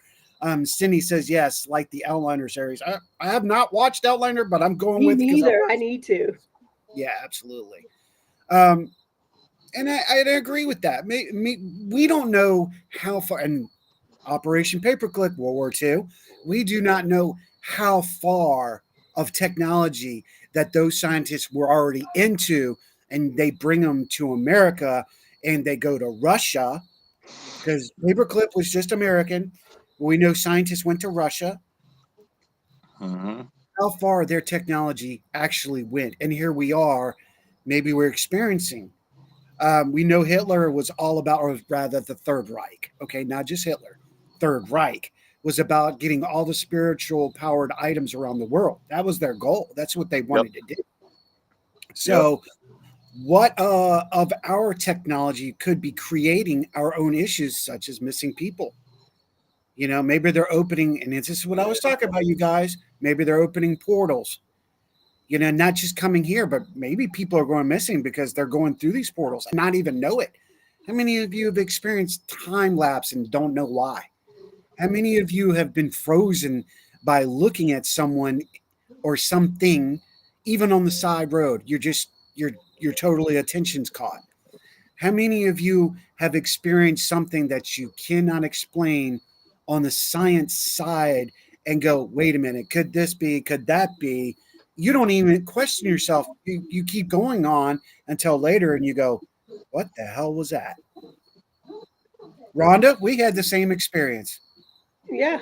Cindy says yes, like the Outliner series. I have not watched Outliner, but I'm going with it. Me neither. I need to. Yeah, absolutely. And I agree with that. We don't know how far. And Operation Paperclip, World War II, we do not know how far of technology that those scientists were already into, and they bring them to America, and they go to Russia because Paperclip was just American. We know scientists went to Russia. Mm-hmm. How far their technology actually went. And here we are, maybe we're experiencing We know Hitler was all about, or rather the Third Reich, okay, not just Hitler. Third Reich was about getting all the spiritual powered items around the world. That was their goal. That's what they wanted to do. So, what of our technology could be creating our own issues, such as missing people? You know, maybe they're opening, and this is what I was talking about, you guys. Maybe they're opening portals, you know, not just coming here, but maybe people are going missing because they're going through these portals and not even know it. How many of you have experienced time lapse and don't know why? How many of you have been frozen by looking at someone or something, even on the side road? You're totally attention's caught. How many of you have experienced something that you cannot explain on the science side and go, wait a minute, could this be? Could that be? You don't even question yourself. You keep going on until later and you go, what the hell was that? Rhonda, we had the same experience. Yeah.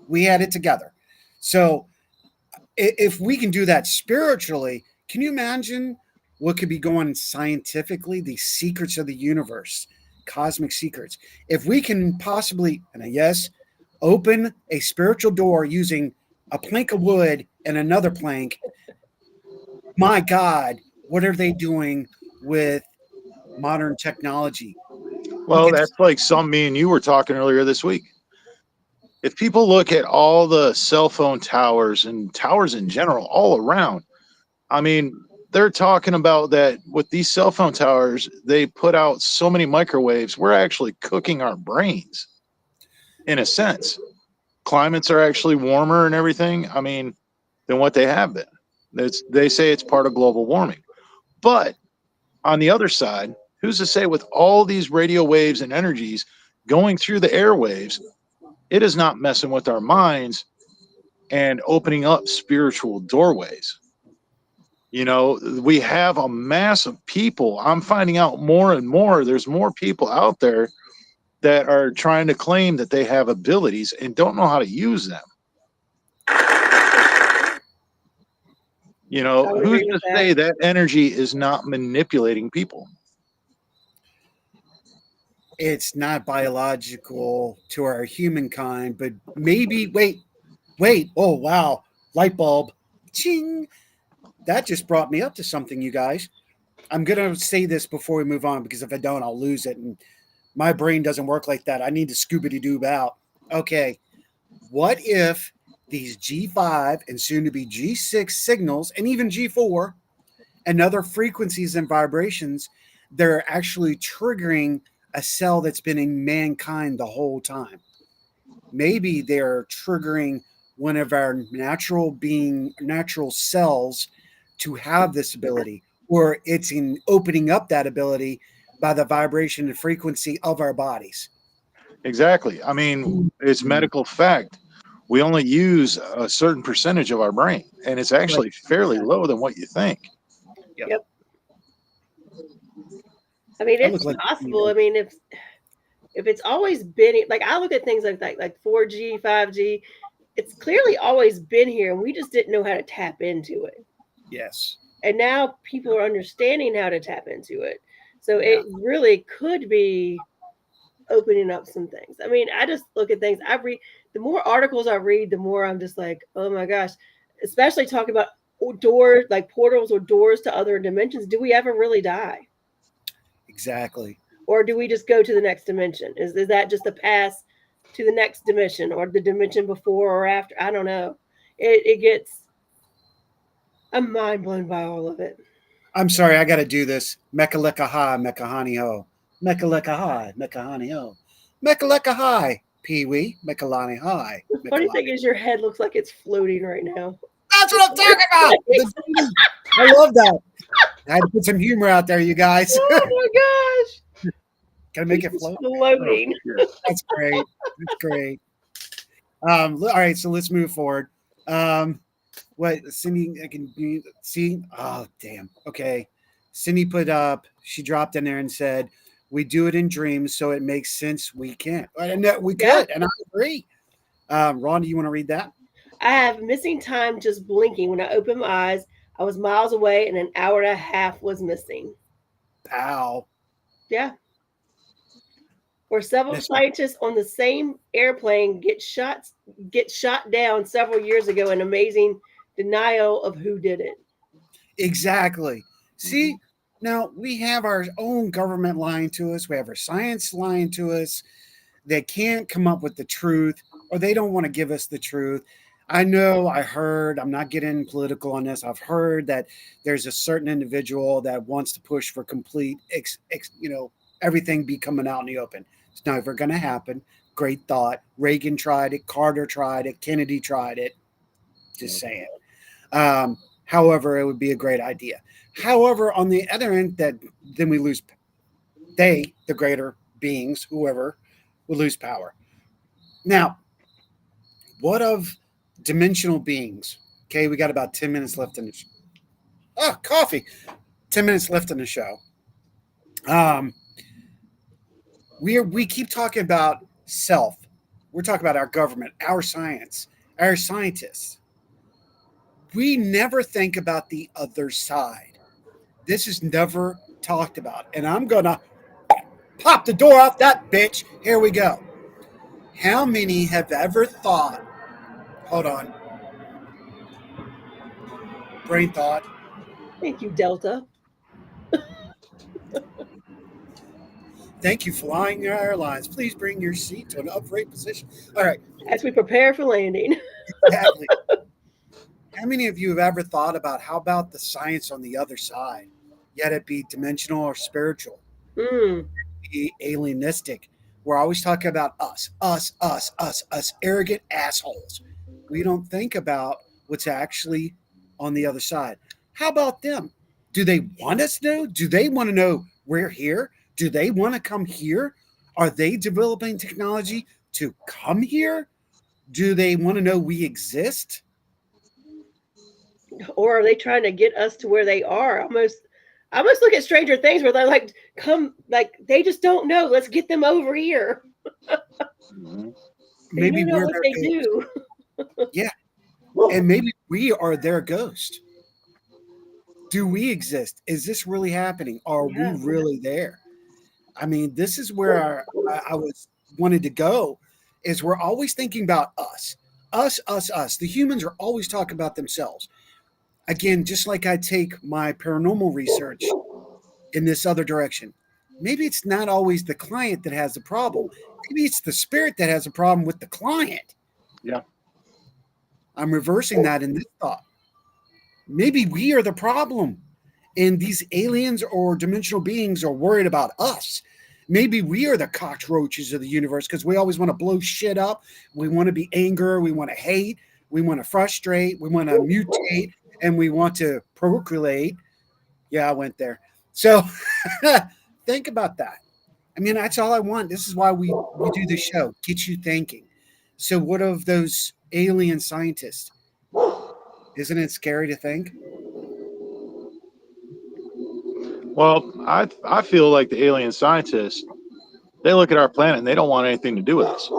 We had it together. So if we can do that spiritually, can you imagine what could be going scientifically? The secrets of the universe, cosmic secrets. If we can possibly, and yes, open a spiritual door using a plank of wood and another plank, my God, what are they doing with modern technology? Well, that's like some me and you were talking earlier this week. If people look at all the cell phone towers and towers in general all around, I mean, they're talking about that with these cell phone towers, they put out so many microwaves, we're actually cooking our brains in a sense. Climates are actually warmer and everything, I mean, than what they have been. They say it's part of global warming. But on the other side, who's to say with all these radio waves and energies going through the airwaves, it is not messing with our minds and opening up spiritual doorways. You know, we have a mass of people. I'm finding out more and more. There's more people out there that are trying to claim that they have abilities and don't know how to use them. You know, who's to say that energy is not manipulating people? It's not biological to our humankind, but maybe, wait, oh, wow, light bulb, ching. That just brought me up to something, you guys. I'm going to say this before we move on because if I don't, I'll lose it. And my brain doesn't work like that. I need to scoobity doob out. Okay. What if these G5 and soon to be G6 signals and even G4 and other frequencies and vibrations, they're actually triggering a cell that's been in mankind the whole time? Maybe they're triggering one of our natural cells to have this ability, or it's in opening up that ability by the vibration and frequency of our bodies. Exactly. I mean, it's medical fact. We only use a certain percentage of our brain, and it's actually fairly low than what you think. Yep. I mean, it's possible. I mean, if it's always been like, I look at things like 4G, 5G, it's clearly always been here, and we just didn't know how to tap into it. Yes. And now people are understanding how to tap into it. So it really could be opening up some things. I mean, I just look at things. I read, the more articles I read, the more I'm just like, oh my gosh, especially talking about doors, like portals or doors to other dimensions. Do we ever really die? Exactly. Or do we just go to the next dimension? Is that just a pass to the next dimension or the dimension before or after? I don't know. It gets, I'm mind blown by all of it. I'm sorry, I got to do this. Mekaleka hi, mekahani ho. Mekaleka hi, mekahani ho. Mekaleka hi, Pee-wee, mekalani hi. The funny thing is your head looks like it's floating right now. That's what I'm talking about. I love that. I had to put some humor out there, you guys. Oh my gosh. Can I make it float? Floating. That's great. That's great. All right, so let's move forward. What Cindy, I can see. Oh, damn. Okay. Cindy put up, she dropped in there and said, we do it in dreams, so it makes sense. We can't. And we could, and I agree. Ron, do you want to read that? I have missing time just blinking. When I opened my eyes, I was miles away and an hour and a half was missing. Pow. Yeah. Or several That's scientists on the same airplane get shot down several years ago in amazing denial of who did it. exactly. See, now we have our own government lying to us. We have our science lying to us. They can't come up with the truth, or they don't want to give us the truth. I know I heard, I'm not getting political on this. I've heard that there's a certain individual that wants to push for complete, everything be coming out in the open. It's never going to happen. Great thought. Reagan tried it. Carter tried it. Kennedy tried it. Just saying. However, it would be a great idea. However, on the other end, that then we lose. They, the greater beings, whoever, will lose power. Now, what of dimensional beings? Okay, we got about 10 minutes left in the show. Oh, coffee. 10 minutes left in the show. We keep talking about self. We're talking about our government, our science, our scientists. We never think about the other side. This is never talked about. And I'm going to pop the door off that bitch. Here we go. How many have ever thought, hold on, brain thought, Thank you, Delta. thank you, Flying Airlines. Please bring your seat to an upright position. All right, As we prepare for landing. exactly. How many of you have ever thought about how about the science on the other side? Yet it be dimensional or spiritual, Mm. be alienistic. We're always talking about us, arrogant assholes. We don't think about what's actually on the other side. How about them? Do they want us to know? Do they want to know we're here? Do they want to come here? Are they developing technology to come here? Do they want to know we exist? Or are they trying to get us to where they are? I almost look at Stranger Things where they're like, come, like they just don't know. Let's get them over here. Mhm. They Maybe don't know we're what their they ghost. do. Yeah. And maybe we are their ghost. Do we exist? Is this really happening? Are we Yeah. really there? I mean, this is where I was wanted to go. Is we're always thinking about us. The humans are always talking about themselves. Again, just like I take my paranormal research in this other direction. Maybe it's not always the client that has the problem. Maybe it's the spirit that has a problem with the client. Yeah. I'm reversing that in this thought. Maybe we are the problem, and these aliens or dimensional beings are worried about us. Maybe we are the cockroaches of the universe because we always want to blow shit up. We want to be anger. We want to hate. We want to frustrate. We want to mutate, and we want to procreate. Yeah, I went there. So think about that. I mean, that's all I want. This is why we do this show, get you thinking. So, what of those alien scientists? Isn't it scary to think? Well, I feel like the alien scientists, they look at our planet and they don't want anything to do with us.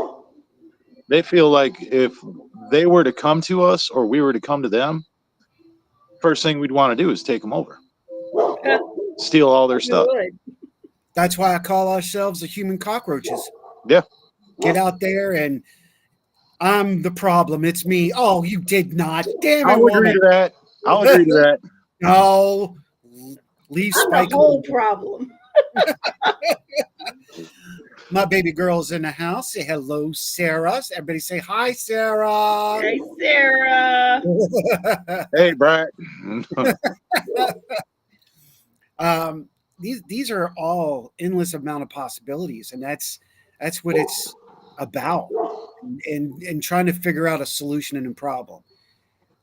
They feel like if they were to come to us or we were to come to them, first thing we'd want to do is take them over, steal all their We stuff. would. That's why I call ourselves the human cockroaches. Yeah. Get out there and I'm the problem. It's me. Oh, you did not. Damn it, I'll agree woman. to that. I'll agree to that. No. Leave I'm the Spike whole alone. problem. My baby girl's in the house. Say hello, Sarah. Everybody say hi, Sarah. Hey, Sarah. Hey, Brad. These are all endless amount of possibilities, and that's what it's about, and trying to figure out a solution and a problem.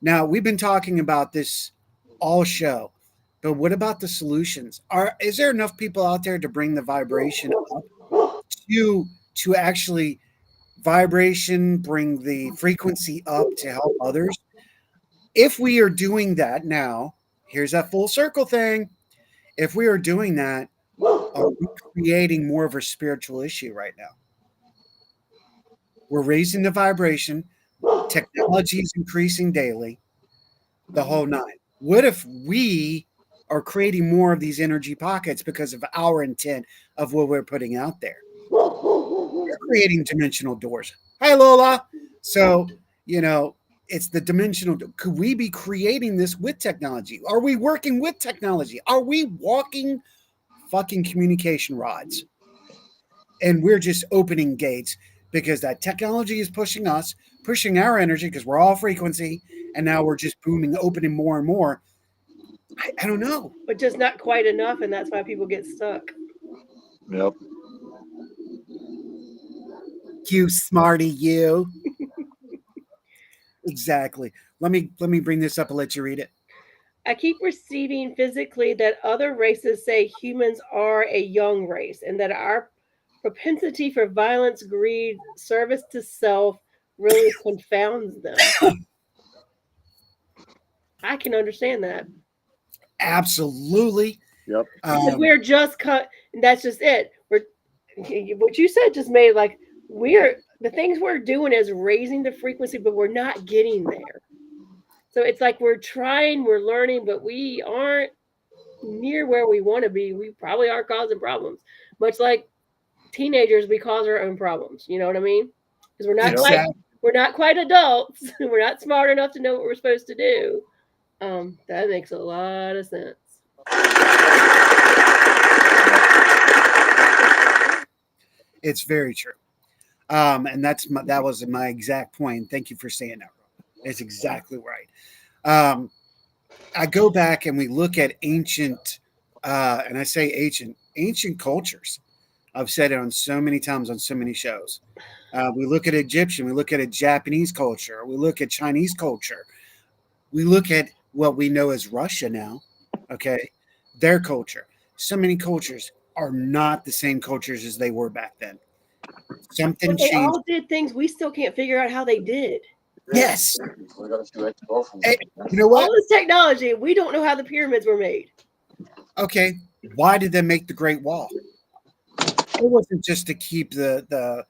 Now we've been talking about this all show, but what about the solutions? Is there enough people out there to bring the vibration up to actually vibration, bring the frequency up to help others? If we are doing that now, here's that full circle thing. If we are doing that, are we creating more of a spiritual issue right now? We're raising the vibration. Technology is increasing daily, the whole nine. What if we are creating more of these energy pockets because of our intent of what we're putting out there. We're creating dimensional doors. Hi, Lola. So, it's the dimensional. Could we be creating this with technology? Are we working with technology? Are we walking fucking communication rods? And we're just opening gates because that technology is pushing us, pushing our energy because we're all frequency. And now we're just booming, opening more and more. I don't know. But just not quite enough, and that's why people get stuck. Yep. You smarty, you. Exactly. Let me bring this up and let you read it. I keep receiving physically that other races say humans are a young race and that our propensity for violence, greed, service to self really confounds them. I can understand that. Absolutely. Yep. Because we're just cut. That's just it. What you said just made like the things we're doing is raising the frequency, but we're not getting there. So it's like we're trying, we're learning, but we aren't near where we want to be. We probably are causing problems. Much like teenagers, we cause our own problems. You know what I mean? Because we're not quite adults. We're not smart enough to know what we're supposed to do. That makes a lot of sense. It's very true. And that was my exact point. Thank you for saying that. It's exactly right. I go back and we look at ancient, and I say ancient cultures. I've said it on so many times on so many shows. We look at Egyptian, we look at a Japanese culture, we look at Chinese culture, we look at what we know as Russia now. Okay, their culture. So many cultures are not the same cultures as they were back then. Something But they changed. all did things we still can't figure out how they did. Yes. Hey, you know what? All this technology, we don't know how the pyramids were made. Okay, why did they make the Great Wall? It wasn't just to keep the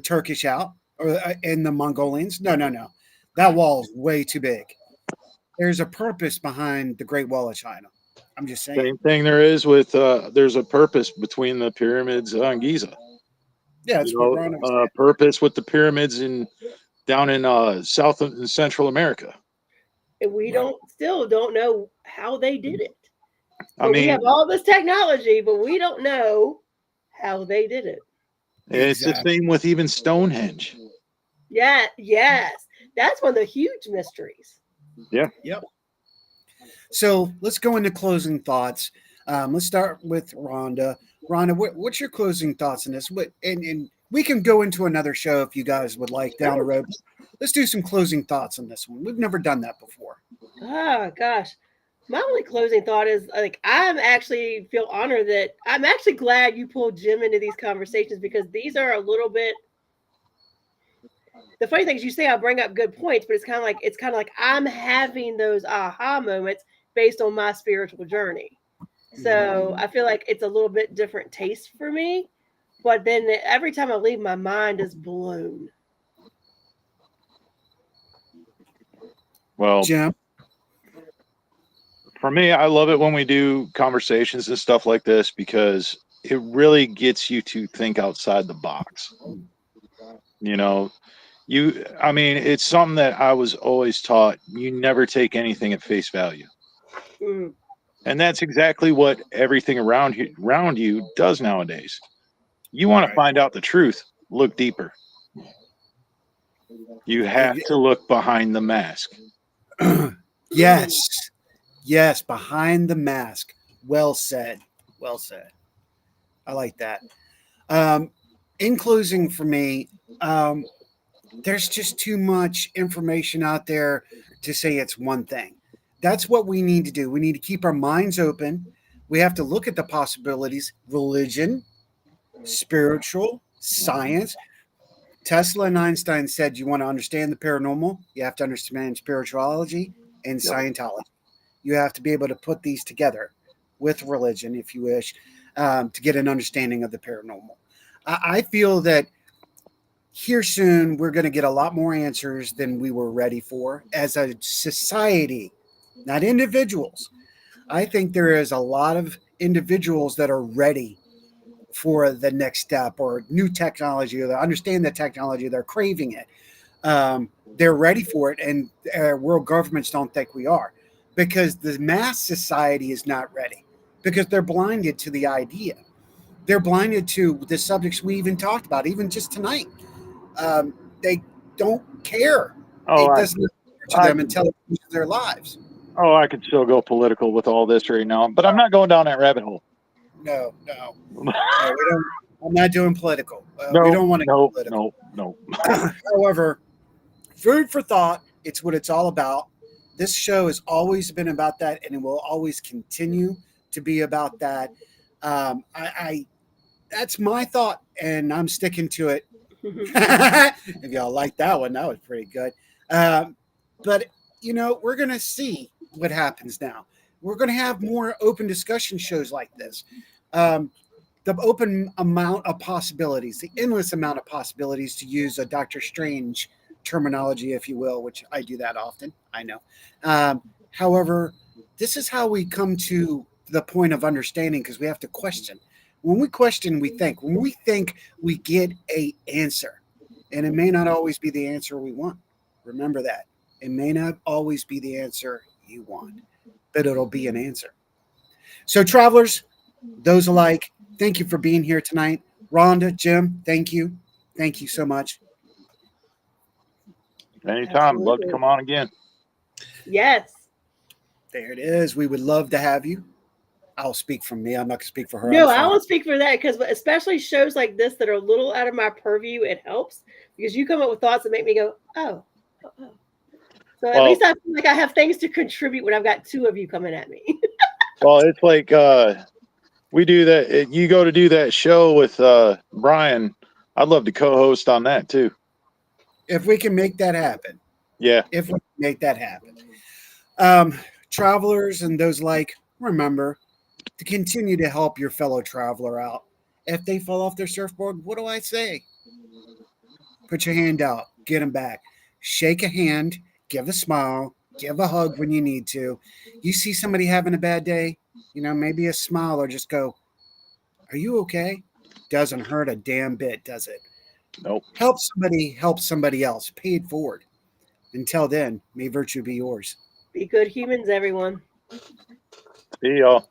Turkish out or and the Mongolians. No. That wall is way too big. There's a purpose behind the Great Wall of China. I'm just saying. Same thing there is with there's a purpose between the pyramids on Giza. Yeah, that's what Ron was saying. Purpose with the pyramids down in South and Central America. And we still don't know how they did it. We have all this technology, but we don't know how they did it. It's the same with even Stonehenge. Yeah, yes. That's one of the huge mysteries. Yeah. Yep. So let's go into closing thoughts. Let's start with Rhonda. Rhonda, what's your closing thoughts on this? And we can go into another show if you guys would like down the road. Let's do some closing thoughts on this one. We've never done that before. Oh gosh. My only closing thought is like I'm actually feel honored that I'm actually glad you pulled Jim into these conversations because these are a little bit. The funny thing is, you say I bring up good points, but it's kind of like I'm having those aha moments based on my spiritual journey. So I feel like it's a little bit different taste for me, but then every time I leave, my mind is blown. Well, Jim? For me, I love it when we do conversations and stuff like this because it really gets you to think outside the box. It's something that I was always taught. You never take anything at face value. Mm. And that's exactly what everything around you does nowadays. You want to find out the truth, look deeper. You have to look behind the mask. Yes, behind the mask. Well said. I like that. In closing for me, there's just too much information out there to say it's one thing. That's what we need to do. We need to keep our minds open. We have to look at the possibilities, religion, spiritual, science. Tesla and Einstein said you want to understand the paranormal, you have to understand spirituality and Scientology. You have to be able to put these together with religion, if you wish, to get an understanding of the paranormal. I feel that here soon we're going to get a lot more answers than we were ready for as a society, not individuals. I think there is a lot of individuals that are ready for the next step or new technology, or they understand the technology, they're craving it. They're ready for it, and world governments don't think we are, because the mass society is not ready, because they're blinded to the idea. They're blinded to the subjects we even talked about, even just tonight. They don't care. Oh, It doesn't matter to I them could, until it changes their lives. I could still go political with all this right now, but I'm not going down that rabbit hole. No, no, no. We don't. I'm not doing political. We No, don't want to no, get political. no, no. However, food for thought. It's what it's all about. This show has always been about that, and it will always continue to be about that. I that's my thought, and I'm sticking to it. If y'all like that one, that was pretty good. But we're gonna see what happens now. We're gonna have more open discussion shows like this. The open amount of possibilities, the endless amount of possibilities, to use a Doctor Strange terminology, if you will, which I do that often. I know. However, this is how we come to the point of understanding, because we have to question. When we question, we think. When we think, we get a answer, and it may not always be the answer we want. Remember that. It may not always be the answer you want, but it'll be an answer. So, travelers, those alike, thank you for being here tonight. Rhonda, Jim, thank you. Thank you so much. Anytime. Love to Absolutely. come on again. Yes. There it is. We would love to have you. I'll speak from me. I'm not going to speak for her. No, I'm I fine. won't speak for that, because especially shows like this that are a little out of my purview, it helps because you come up with thoughts that make me go, oh, oh, oh. So at Well- least I feel like I have things to contribute when I've got two of you coming at me. Well, it's like we do that. You go to do that show with Brian. I'd love to co-host on that too. If we can make that happen. Yeah. If we can make that happen. Travelers and those like, remember to continue to help your fellow traveler out. If they fall off their surfboard, what do I say? Put your hand out, get them back, shake a hand, give a smile, give a hug when you need to. You see somebody having a bad day, maybe a smile, or just go, "Are you okay?" Doesn't hurt a damn bit, does it? Nope. Help somebody else. Pay it forward. Until then, may virtue be yours. Be good humans, everyone. See y'all.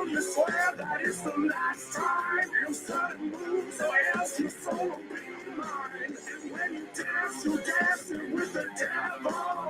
You swear that it's the last time you sudden move, so else your soul will be mine. And when you dance, you're dancing with the devil.